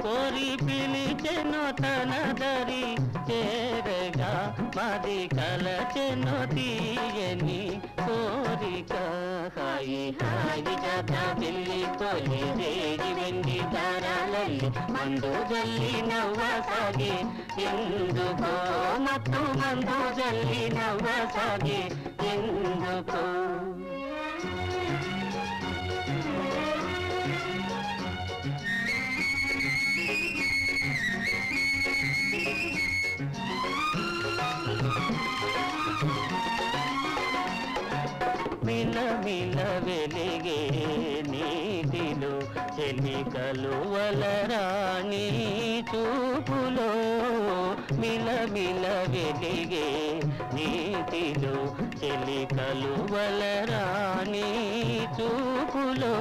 కోరి పిలిచెను తన దరి చేరగా మది కలచెను తీయని కోరిక హాయి హాయి జత పిల్లి తొలి రేగి వెండి తారాలల్లి మందు జల్లి నవ్వసాగి ఎందుకో మత్తు మందు జల్లి నవ్వసాగి ఎందుకో మిల మిల వెలిగే నీటిలో చెలికలు వలరాణి చూపులో మిల మిల వెలిగే నీటిలో చెలికలు వలరాణి చూపులో